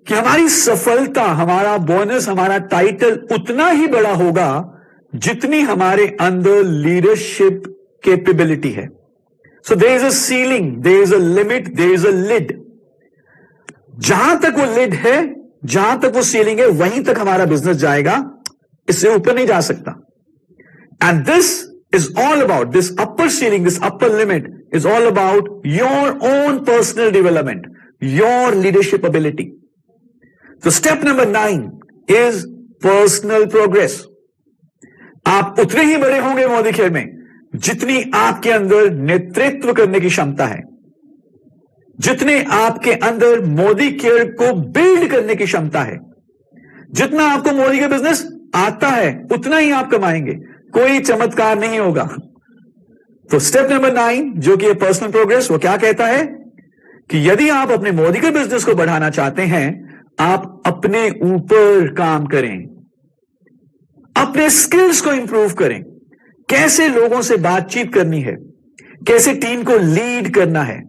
कि हमारी सफलता, हमारा बोनस, हमारा टाइटल उतना ही बड़ा होगा जितनी हमारे अंदर लीडरशिप कैपेबिलिटी है। So there is a ceiling, there is a limit, there is a lid. जहां तक वो लिड है, जहां तक वो सीलिंग है, वहीं तक हमारा बिजनेस जाएगा, इससे ऊपर नहीं जा सकता. And this is all about, this upper ceiling, this upper limit is all about your own personal development, your leadership ability. So step number 9 is personal progress. आप उतने ही बड़े होंगे मोदी केयर में जितनी आपके अंदर नेतृत्व करने की क्षमता है, जितने आपके अंदर मोदी केयर को बिल्ड करने की क्षमता है. जितना आपको मोदी का बिजनेस आता है उतना ही आप कमाएंगे, कोई चमत्कार नहीं होगा. तो स्टेप नंबर 9 जो कि पर्सनल प्रोग्रेस, वो क्या कहता है कि यदि आप अपने मोदी के बिजनेस को बढ़ाना चाहते हैं, आप अपने ऊपर काम करें, अपने स्किल्स को इंप्रूव करें. कैसे लोगों से बातचीत करनी है, कैसे टीम को लीड करना है,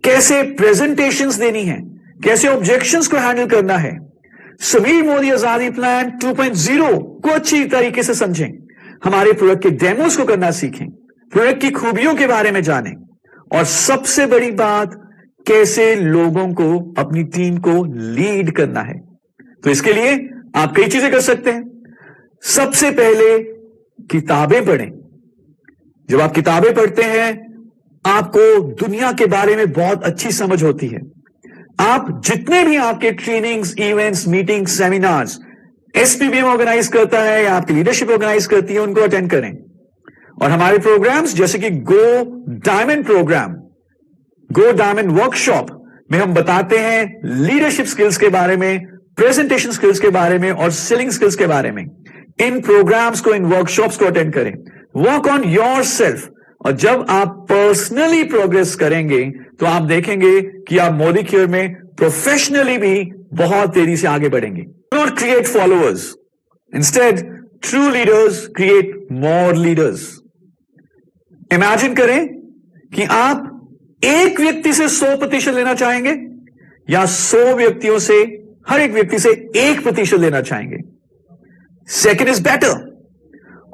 कैसे प्रेजेंटेशंस देनी है, कैसे ऑब्जेक्शंस को हैंडल करना है. समीर मोदी आजादी प्लान 2.0 को अच्छी तरीके से समझें, हमारे प्रोडक्ट के डेमोस को करना सीखें, प्रोडक्ट की खूबियों के बारे में जानें, और सबसे बड़ी बात, कैसे लोगों को, अपनी टीम को लीड करना है. तो इसके लिए आप कई चीजें कर सकते हैं. सबसे पहले किताबें पढ़ें. जब आप किताबें पढ़ते हैं, आपको दुनिया के बारे में बहुत अच्छी समझ होती है. आप जितने भी आपके trainings, events, meetings, seminars SPBM organize करता है या आपकी लीडरशिप ऑर्गेनाइज करती है, उनको अटेंड करें. और हमारे प्रोग्राम्स जैसे कि go diamond programme, go diamond workshop में हम बताते हैं लीडरशिप स्किल्स के बारे में, प्रेजेंटेशन स्किल्स के बारे में और सेलिंग स्किल्स के बारे में. इन प्रोग्राम्स को, इन वर्कशॉप्स को अटेंड करें. Work on your self. और जब आप पर्सनली प्रोग्रेस करेंगे तो आप देखेंगे कि आप मोदी केयर में प्रोफेशनली भी बहुत तेजी से आगे बढ़ेंगे. Not create followers. Instead, true leaders create more leaders. Imagine करें कि आप एक व्यक्ति से 100% लेना चाहेंगे या 100 व्यक्तियों से, हर एक व्यक्ति से 1% लेना चाहेंगे. Second is better.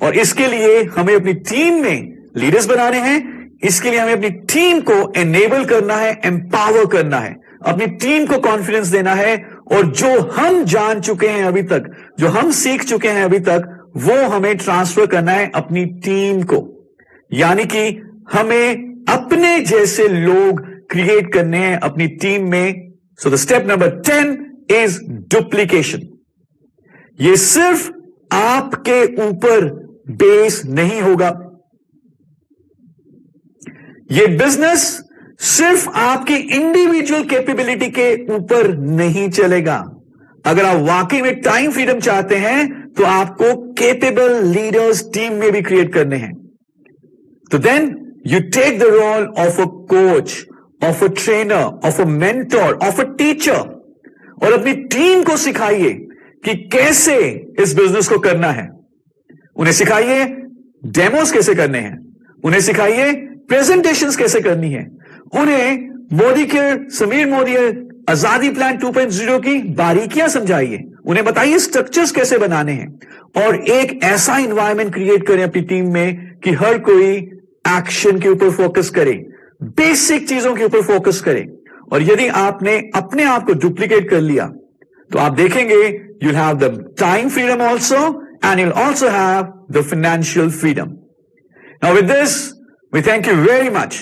और इसके लिए हमें अपनी टीम में लीडर्स बनाने हैं. इसके लिए हमें अपनी टीम को एनेबल करना है, एम्पावर करना है, अपनी टीम को कॉन्फिडेंस देना है, और जो हम जान चुके हैं अभी तक, जो हम सीख चुके हैं अभी तक, वो हमें ट्रांसफर करना है अपनी टीम को. यानी कि हमें अपने जैसे लोग क्रिएट करने हैं अपनी टीम में. So the step number 10 is duplication. ये सिर्फ आपके ऊपर बेस नहीं होगा. ये बिजनेस सिर्फ आपकी इंडिविजुअल कैपेबिलिटी के ऊपर नहीं चलेगा. अगर आप वाकई में टाइम फ्रीडम चाहते हैं तो आपको कैपेबल लीडर्स टीम में भी क्रिएट करने हैं. तो then you take the role of a coach, of a trainer, of a mentor, of a teacher, और अपनी टीम को सिखाइए कि कैसे इस बिजनेस को करना है. उन्हें सिखाइए डेमोस कैसे करने हैं, उन्हें सिखाइए प्रेजेंटेशंस कैसे करनी है, उन्हें मोदी केयर, समीर मोदी आजादी प्लान 2.0 की बारीकियां समझाइए, उन्हें बताइए स्ट्रक्चर्स कैसे बनाने हैं, और एक ऐसा एनवायरनमेंट क्रिएट करें अपनी टीम में कि हर कोई एक्शन के ऊपर फोकस करे, बेसिक चीजों के ऊपर फोकस करे. और यदि आपने अपने आप को डुप्लीकेट कर लिया तो आप देखेंगे you'll have the time freedom also and you'll also have the financial freedom. Now with this, we thank you very much